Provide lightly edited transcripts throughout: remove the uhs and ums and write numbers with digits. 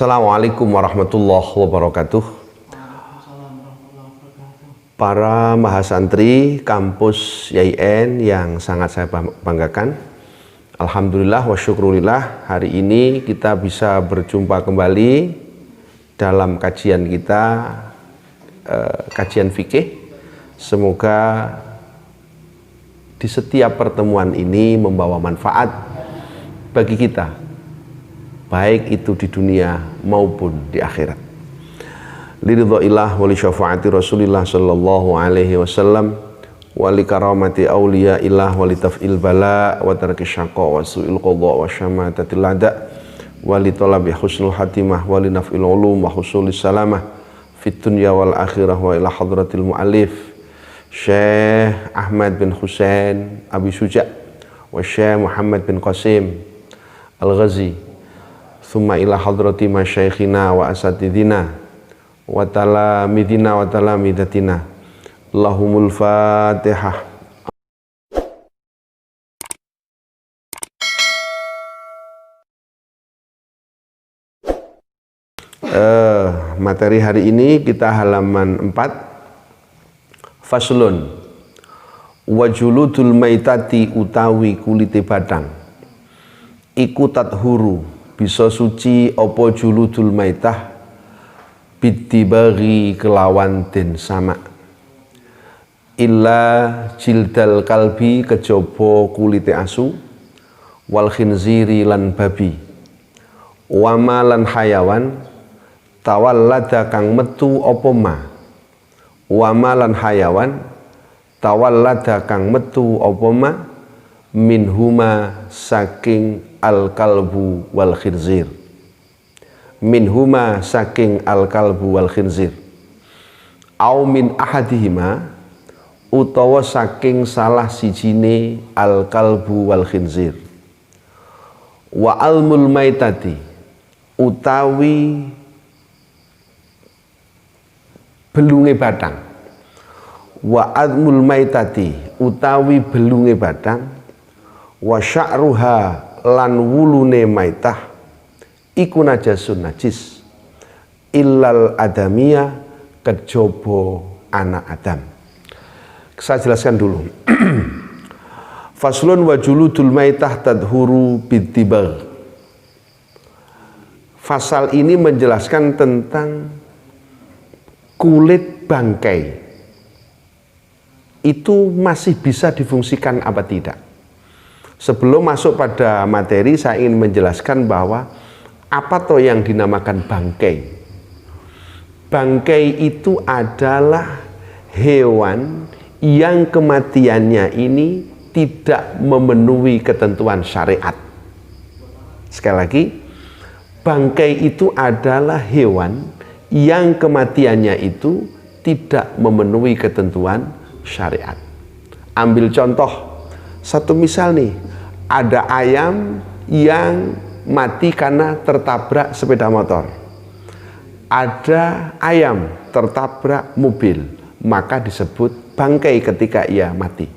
Assalamualaikum warahmatullahi wabarakatuh. Para mahasantri kampus YIN yang sangat saya banggakan, alhamdulillah wa syukurillah, hari ini kita bisa berjumpa kembali dalam kajian kita, kajian fikih. Semoga di setiap pertemuan ini membawa manfaat bagi kita, baik itu di dunia maupun di akhirat. Liridha'illah wa li syafaati Rasulillah sallallahu alaihi wasallam wa li karamati awliya'illah wa li taf'il bala wa tarki syaqqa wa su'il qadha wa syamatatil ada wa li talabi husnul hatimah wa li naf'il ulum wa husulis salamah fit dunya wal akhirah wa ila hadratil mu'allif Syekh Ahmad bin Husain Abi Suja' wa Syekh Muhammad bin Qasim Al-Ghazi, thumma ila hadrati masyaikhina wa asatidina wa talamidina wa talamidatina. Lahumul Fatihah. Materi hari ini kita halaman 4. Faslun wa juludul maitati utawi kulite badang iku tathuru bisa suci opo juludul maitah bitibagi kelawan den sama illa jildal kalbi kejaba kulite asu wal khinziri lan babi wama lan hayawan tawallada kang metu opo ma wama lan hayawan tawallada kang metu opo ma minhuma saking al kalbu wal khinzir, minhuma saking al kalbu wal khinzir, au min ahadihima utawa saking salah sijine al kalbu wal khinzir, wa almul maitati utawi belunge batang, wa almul maitati utawi belunge batang, wa sya'ruha lan wulune maitah iku najasun najis illal adamiyah kejaba anak Adam. Saya jelaskan dulu. Faslun wa juludul maitah tadhuru bitibar. Fasal ini menjelaskan tentang kulit bangkai itu masih bisa difungsikan apa tidak. Sebelum masuk pada materi, saya ingin menjelaskan bahwa apa toh yang dinamakan bangkai. Bangkai itu adalah hewan yang kematiannya ini tidak memenuhi ketentuan syariat. Sekali lagi, bangkai itu adalah hewan yang kematiannya itu tidak memenuhi ketentuan syariat. Ambil contoh, satu misal nih, ada ayam yang mati karena tertabrak sepeda motor, ada ayam tertabrak mobil, maka disebut bangkai ketika ia mati.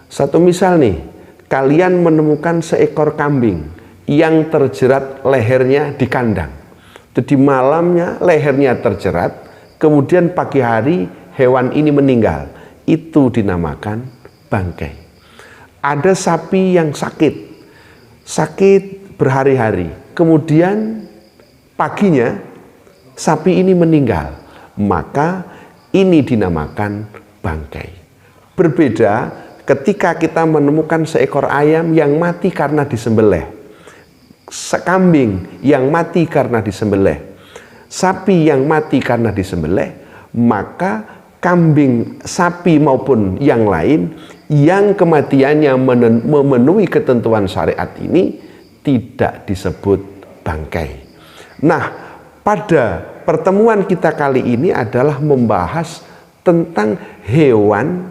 Satu misal nih, kalian menemukan seekor kambing yang terjerat lehernya di kandang. Jadi malamnya lehernya terjerat, kemudian pagi hari hewan ini meninggal. Itu dinamakan bangkai. Ada sapi yang sakit berhari-hari, kemudian paginya sapi ini meninggal, maka ini dinamakan bangkai. Berbeda ketika kita menemukan seekor ayam yang mati karena disembelih, kambing yang mati karena disembelih, sapi yang mati karena disembelih, maka kambing, sapi maupun yang lain yang kematiannya memenuhi ketentuan syariat ini tidak disebut bangkai. Nah, pada pertemuan kita kali ini adalah membahas tentang hewan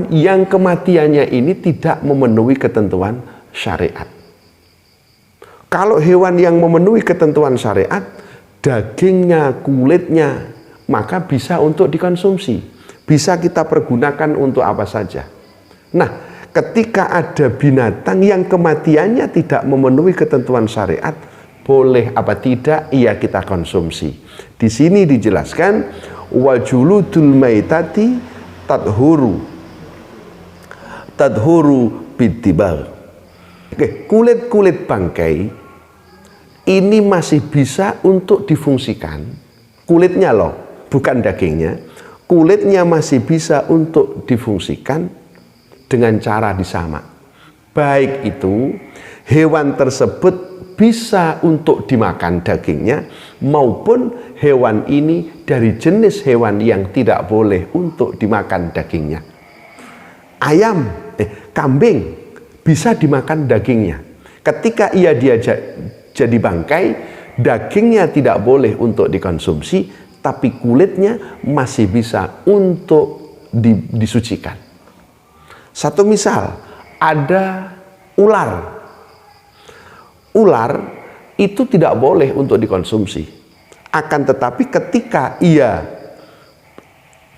yang kematiannya ini tidak memenuhi ketentuan syariat. Kalau hewan yang memenuhi ketentuan syariat, dagingnya, kulitnya, maka bisa untuk dikonsumsi. Bisa kita pergunakan untuk apa saja. Nah, ketika ada binatang yang kematiannya tidak memenuhi ketentuan syariat, boleh apa tidak iya kita konsumsi. Di sini dijelaskan wa juludul maitati tadhuru biddibar. Oke, kulit-kulit bangkai ini masih bisa untuk difungsikan. Kulitnya loh, bukan dagingnya. Kulitnya masih bisa untuk difungsikan dengan cara disamak. Baik itu hewan tersebut bisa untuk dimakan dagingnya, maupun hewan ini dari jenis hewan yang tidak boleh untuk dimakan dagingnya. Kambing bisa dimakan dagingnya. Ketika ia jadi bangkai, dagingnya tidak boleh untuk dikonsumsi, tapi kulitnya masih bisa untuk disucikan. Satu misal, ada ular. Ular itu tidak boleh untuk dikonsumsi. Akan tetapi ketika ia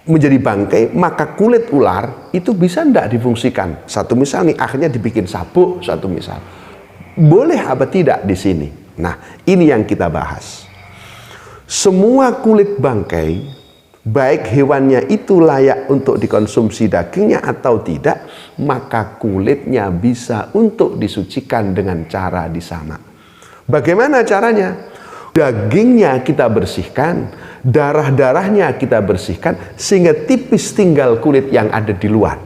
menjadi bangkai, maka kulit ular itu bisa tidak difungsikan. Satu misal nih, akhirnya dibikin sabuk, satu misal. Boleh apa tidak di sini? Nah, ini yang kita bahas. Semua kulit bangkai, baik hewannya itu layak untuk dikonsumsi dagingnya atau tidak, maka kulitnya bisa untuk disucikan dengan cara disamak. Bagaimana caranya? Dagingnya kita bersihkan, darah-darahnya kita bersihkan, sehingga tipis tinggal kulit yang ada di luar.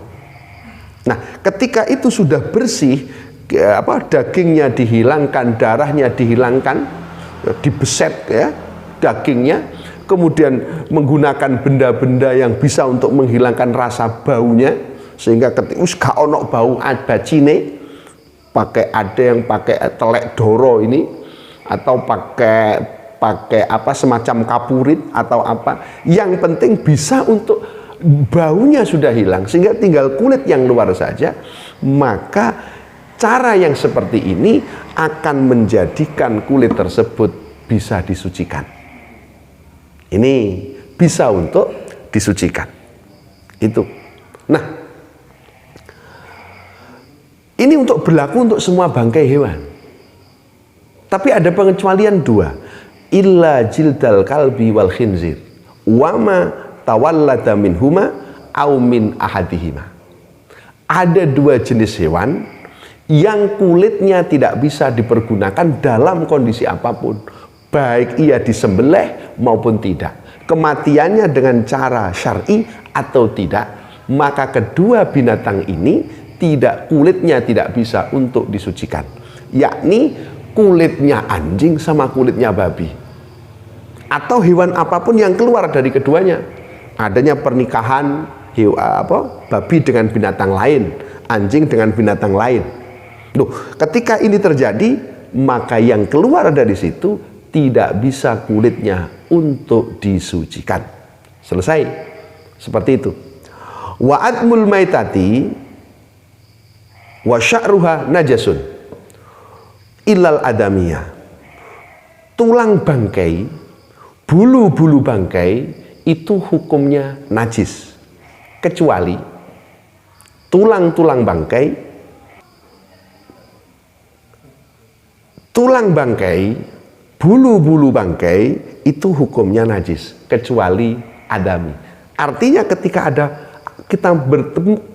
Nah, ketika itu sudah bersih, dagingnya dihilangkan, darahnya dihilangkan, dibeset ya dagingnya, kemudian menggunakan benda-benda yang bisa untuk menghilangkan rasa baunya, sehingga ketika gak ono bau bacine, ada yang pakai telek doro ini, atau pakai semacam kapurit atau apa, yang penting bisa untuk baunya sudah hilang sehingga tinggal kulit yang luar saja. Maka cara yang seperti ini akan menjadikan kulit tersebut bisa disucikan. Ini bisa untuk disucikan itu. Nah, ini untuk berlaku untuk semua bangkai hewan. Tapi ada pengecualian dua. Illa jildal kalbi wal khinzir wama tawallada minhuma au min ahadihima. Ada dua jenis hewan yang kulitnya tidak bisa dipergunakan dalam kondisi apapun, baik ia disembelih maupun tidak, kematiannya dengan cara syar'i atau tidak, maka kedua binatang ini kulitnya tidak bisa untuk disucikan, yakni kulitnya anjing sama kulitnya babi, atau hewan apapun yang keluar dari keduanya. Adanya pernikahan babi dengan binatang lain, anjing dengan binatang lain. Loh, ketika ini terjadi, maka yang keluar dari situ tidak bisa kulitnya untuk disucikan. Selesai. Seperti itu. Wa admul maitati wa sya'ruha najasun ilal adamiyah. Tulang bangkai, bulu-bulu bangkai itu hukumnya najis, kecuali tulang-tulang bangkai, bulu-bulu bangkai itu hukumnya najis, kecuali adami. Artinya ketika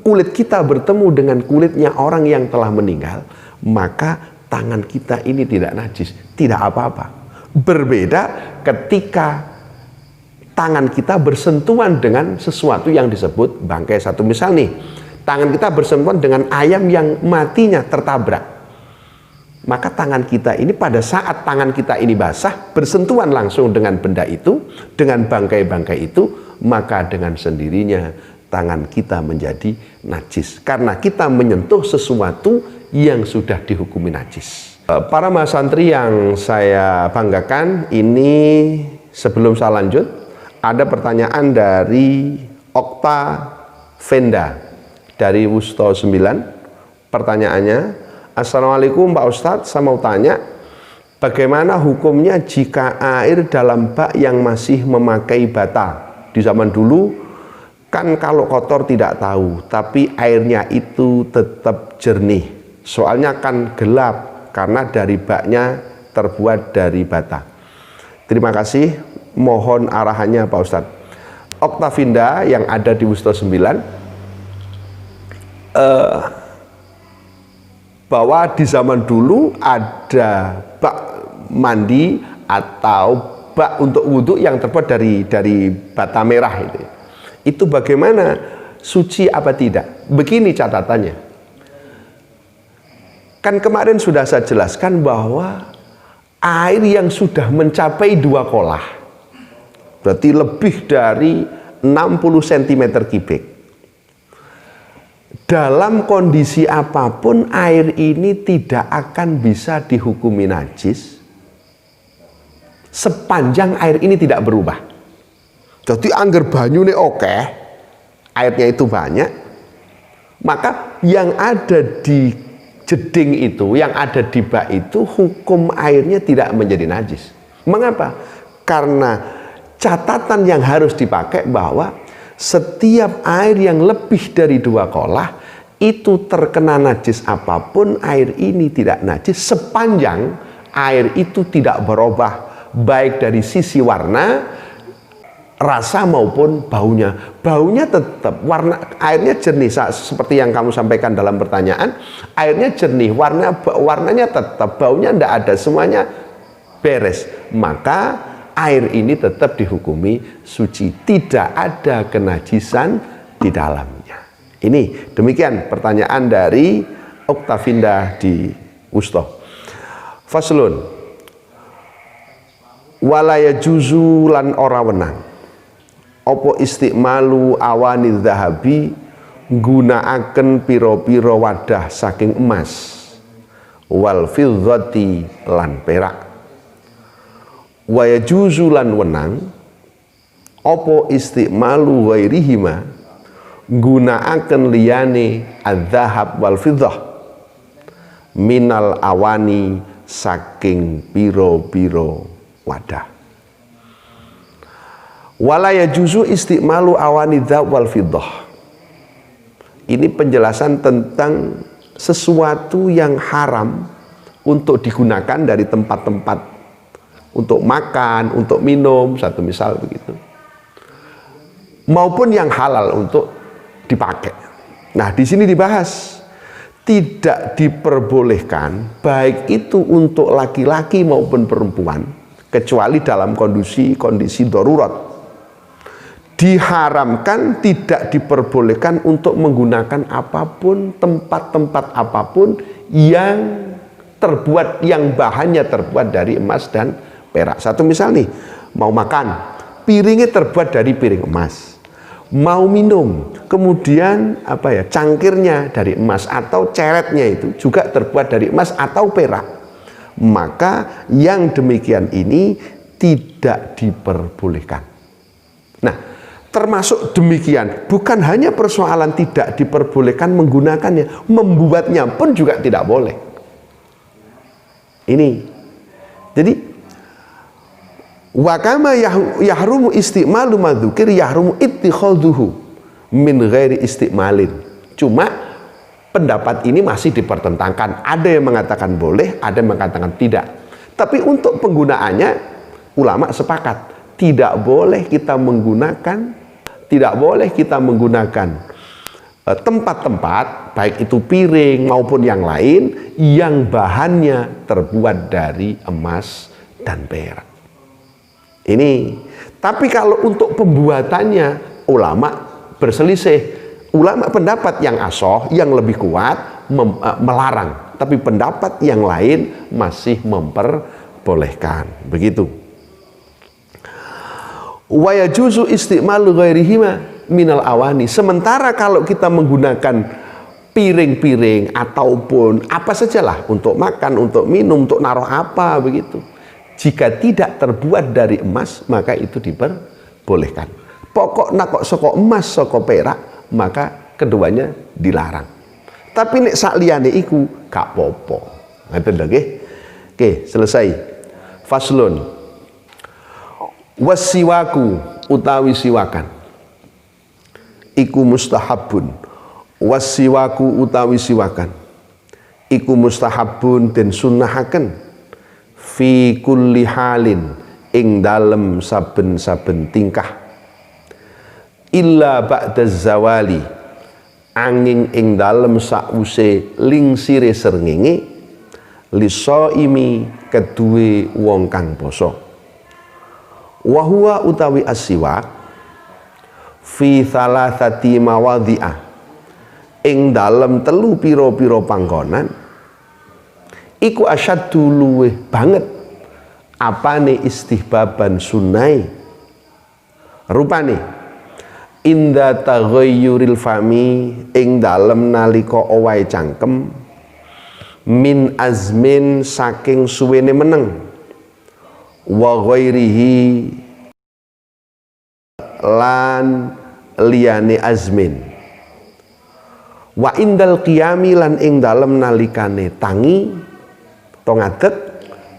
kulit kita bertemu dengan kulitnya orang yang telah meninggal, maka tangan kita ini tidak najis, tidak apa-apa. Berbeda ketika tangan kita bersentuhan dengan sesuatu yang disebut bangkai. Satu misal nih, tangan kita bersentuhan dengan ayam yang matinya tertabrak, maka tangan kita ini pada saat tangan kita ini basah, bersentuhan langsung dengan benda itu, dengan bangkai-bangkai itu, maka dengan sendirinya tangan kita menjadi najis, karena kita menyentuh sesuatu yang sudah dihukumi najis. Para mahasantri yang saya banggakan, ini sebelum saya lanjut, ada pertanyaan dari Okta Venda dari Wusto 9. Pertanyaannya, Assalamualaikum Pak Ustadz, saya mau tanya, bagaimana hukumnya jika air dalam bak yang masih memakai bata? Di zaman dulu kan kalau kotor tidak tahu, tapi airnya itu tetap jernih. Soalnya kan gelap karena dari baknya terbuat dari bata. Terima kasih, mohon arahannya Pak Ustadz. Oktavinda yang ada di Wusto 9, bahwa di zaman dulu ada bak mandi atau bak untuk wudhu yang terbuat dari bata merah itu. Itu bagaimana, suci apa tidak? Begini catatannya. Kan kemarin sudah saya jelaskan bahwa air yang sudah mencapai 2 kolah, berarti lebih dari 60 cm kubik. Dalam kondisi apapun air ini tidak akan bisa dihukumi najis sepanjang air ini tidak berubah. Jadi angger banyu ini oke, airnya itu banyak, maka yang ada di jeding itu, yang ada di bak itu, hukum airnya tidak menjadi najis. Mengapa? Karena catatan yang harus dipakai bahwa setiap air yang lebih dari 2 kolah itu terkena najis apapun, air ini tidak najis sepanjang air itu tidak berubah baik dari sisi warna, rasa maupun baunya. Baunya tetap, warna airnya jernih seperti yang kamu sampaikan dalam pertanyaan. Airnya jernih, warnanya tetap, baunya tidak ada, semuanya beres. Maka air ini tetap dihukumi suci, tidak ada kenajisan di dalamnya. Ini demikian pertanyaan dari Oktavinda di Wusto. Faslun, walaya juzu lan ora wenang opo istiqmalu awani dhahabi gunaaken piro-piro wadah saking emas wal fiddati lan perak. Waya juzu lan wenang opo istiqmalu ghairihima gunaaken liyane adzahab wal fiddah minal awani saking piro-piro wadah. Walaya juzu istiqmalu awani dzahab wal fiddah. Ini penjelasan tentang sesuatu yang haram untuk digunakan dari tempat-tempat untuk makan, untuk minum, satu misal begitu, maupun yang halal untuk dipakai. Nah, di sini dibahas tidak diperbolehkan baik itu untuk laki-laki maupun perempuan kecuali dalam kondisi darurat. Diharamkan, tidak diperbolehkan untuk menggunakan apapun, tempat-tempat apapun yang terbuat, yang bahannya terbuat dari emas dan perak. Satu misal nih, mau makan, piringnya terbuat dari piring emas. Mau minum, kemudian cangkirnya dari emas atau ceretnya itu juga terbuat dari emas atau perak. Maka yang demikian ini tidak diperbolehkan. Nah, termasuk demikian, bukan hanya persoalan tidak diperbolehkan menggunakannya, membuatnya pun juga tidak boleh. Ini, jadi wakama yahrumu istiqmalu madzukir yahrumu ittikhadhuhu min ghairi istiqmalin. Cuma pendapat ini masih dipertentangkan. Ada yang mengatakan boleh, ada yang mengatakan tidak. Tapi untuk penggunaannya, ulama sepakat tidak boleh kita menggunakan tempat-tempat baik itu piring maupun yang lain yang bahannya terbuat dari emas dan perak. Ini, tapi kalau untuk pembuatannya ulama berselisih. Ulama pendapat yang asoh, yang lebih kuat melarang, tapi pendapat yang lain masih memperbolehkan. Begitu. Wa yajuzu istiqmalu ghairihima minal awani. Sementara kalau kita menggunakan piring-piring ataupun apa sajalah untuk makan, untuk minum, untuk naruh apa begitu, jika tidak terbuat dari emas, maka itu diperbolehkan. Pokoknya kok soko emas, soko perak, maka keduanya dilarang. Tapi nek sak liyane iku gak popo. Ngoten lho nggih. Oke, selesai. Faslun. Wasiwaku utawi siwakan iku mustahabun. Wasiwaku utawi siwakan iku mustahabun den sunnahaken fi kulli halin ing dalem saben-saben tingkah, illa ba'da zawali angin ing dalem sause lingsire srengenge, lisaimi kedue wong kang poso. Wa huwa utawi asiwak fi thalathati mawadhi'ah ing dalem telu pira-pira panggonan iku asyaddu luweh banget apane istihbaban sunnai, rupane inda taghayyuril fami ing dalem nalika owahe cangkem, min azmin saking suwene meneng, wa ghairihi lan liyane azmin, wa indal qiyami lan ing dalem nalikane tangi to ngadeg,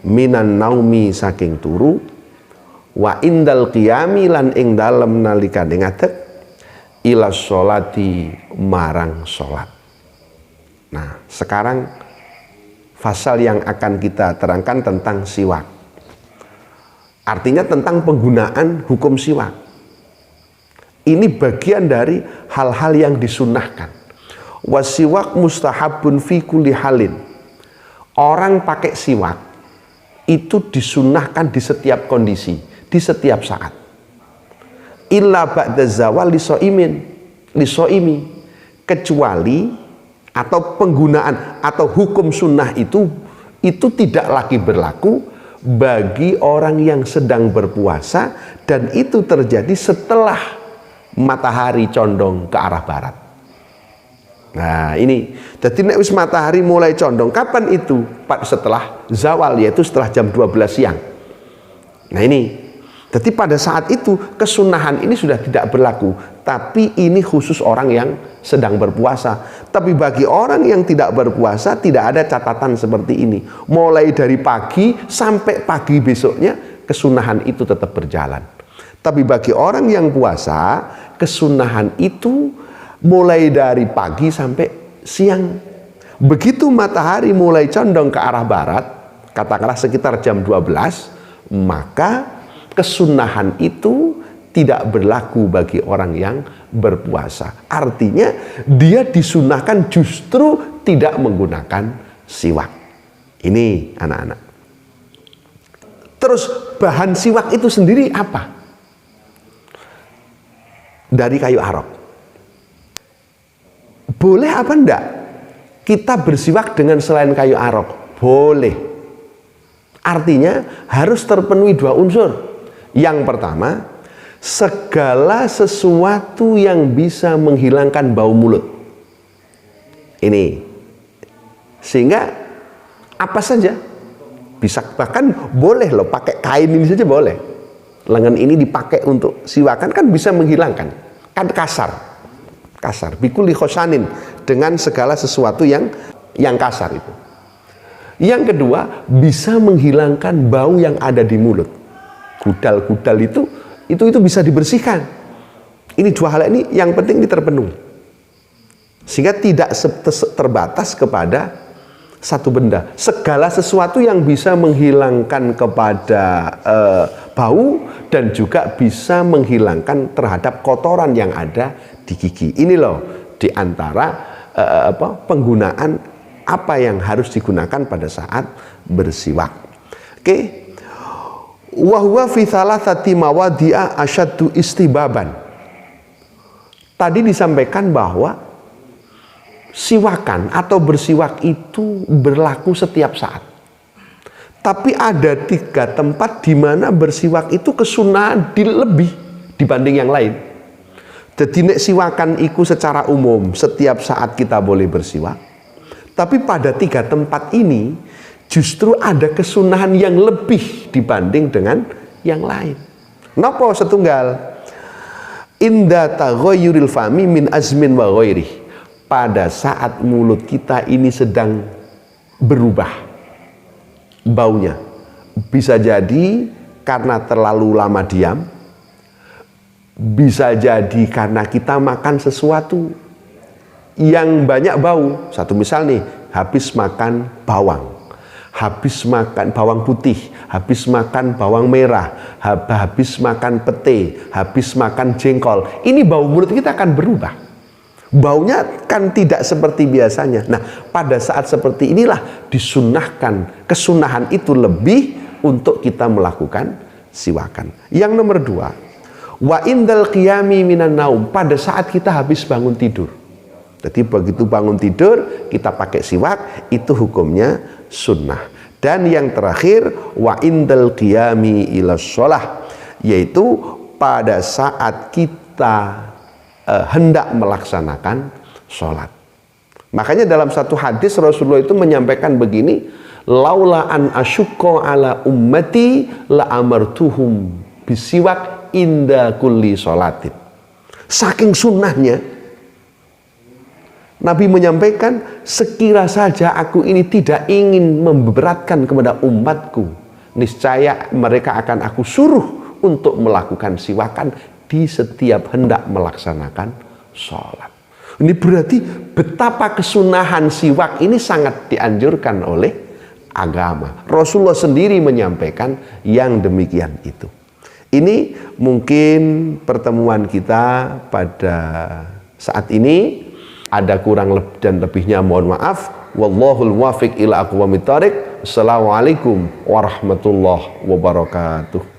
minan naumi saking turu, wa indal qiyami lan ing dalem nalikane ngadeg, ila sholati marang sholat. Nah, sekarang pasal yang akan kita terangkan tentang siwak, artinya tentang penggunaan hukum siwak. Ini bagian dari hal-hal yang disunnahkan. Wasiwak mustahabun fi kulli halin. Orang pakai siwak itu disunnahkan di setiap kondisi, di setiap saat. Illa ba'da zawal lisoimi, kecuali atau penggunaan atau hukum sunnah itu tidak lagi berlaku bagi orang yang sedang berpuasa, dan itu terjadi setelah matahari condong ke arah barat. Nah ini, jadi nek wis matahari mulai condong, kapan itu? Setelah zawal, yaitu setelah jam 12 siang. Nah ini, jadi pada saat itu kesunahan ini sudah tidak berlaku, tapi ini khusus orang yang sedang berpuasa. Tapi bagi orang yang tidak berpuasa tidak ada catatan seperti ini. Mulai dari pagi sampai pagi besoknya kesunahan itu tetap berjalan. Tapi bagi orang yang puasa, kesunahan itu mulai dari pagi sampai siang. Begitu matahari mulai condong ke arah barat, katakanlah sekitar jam 12, maka kesunahan itu tidak berlaku bagi orang yang berpuasa. Artinya dia disunahkan justru tidak menggunakan siwak. Ini anak-anak. Terus bahan siwak itu sendiri apa? Dari kayu arok. Boleh apa enggak kita bersiwak dengan selain kayu arok? Boleh. Artinya harus terpenuhi dua unsur. Yang pertama, segala sesuatu yang bisa menghilangkan bau mulut. Ini. Sehingga apa saja bisa, bahkan boleh loh pakai kain ini saja boleh. Lengan ini dipakai untuk siwakan kan bisa menghilangkan. Kan kasar. Bikuli khosanin, dengan segala sesuatu yang kasar itu. Yang kedua, bisa menghilangkan bau yang ada di mulut. Gudal-gudal itu bisa dibersihkan. Ini dua hal ini yang penting ini terpenuhi. Sehingga tidak terbatas kepada satu benda. Segala sesuatu yang bisa menghilangkan kepada bau dan juga bisa menghilangkan terhadap kotoran yang ada di gigi. Ini loh diantara penggunaan apa yang harus digunakan pada saat bersiwak. Oke. Wa huwa fi thalathati mawadhi'a asyaddu istibaban. Tadi disampaikan bahwa siwakan atau bersiwak itu berlaku setiap saat. Tapi ada 3 tempat di mana bersiwak itu kesunahan lebih dibanding yang lain. Jadi nek siwakan iku secara umum setiap saat kita boleh bersiwak. Tapi pada 3 tempat ini justru ada kesunahan yang lebih dibanding dengan yang lain. Napa setunggal? Inda taghayyuril fami min azmin wa ghairi. Pada saat mulut kita ini sedang berubah baunya, bisa jadi karena terlalu lama diam, bisa jadi karena kita makan sesuatu yang banyak bau. Satu misal nih, habis makan bawang, habis makan bawang putih, habis makan bawang merah, habis makan pete, habis makan jengkol, ini bau mulut kita akan berubah. Baunya kan tidak seperti biasanya. Nah, pada saat seperti inilah disunnahkan, kesunahan itu lebih untuk kita melakukan siwakan. Yang nomor 2, wa indal qiyami minan naum, pada saat kita habis bangun tidur. Jadi begitu bangun tidur kita pakai siwak, itu hukumnya sunnah. Dan yang terakhir, wa indal qiyami ila sholah, yaitu pada saat kita hendak melaksanakan sholat. Makanya dalam satu hadis Rasulullah itu menyampaikan begini, laula an asyukko ala ummati la amartuhum bisiwak inda kulli sholatin. Saking sunnahnya Nabi menyampaikan, sekira saja aku ini tidak ingin memberatkan kepada umatku, niscaya mereka akan aku suruh untuk melakukan siwakan di setiap hendak melaksanakan sholat. Ini berarti betapa kesunahan siwak ini sangat dianjurkan oleh agama. Rasulullah sendiri menyampaikan yang demikian itu. Ini mungkin pertemuan kita pada saat ini. Ada kurang dan lebihnya mohon maaf. Wallahul muwaffiq ila aqwamit thoriq. Assalamualaikum warahmatullahi wabarakatuh.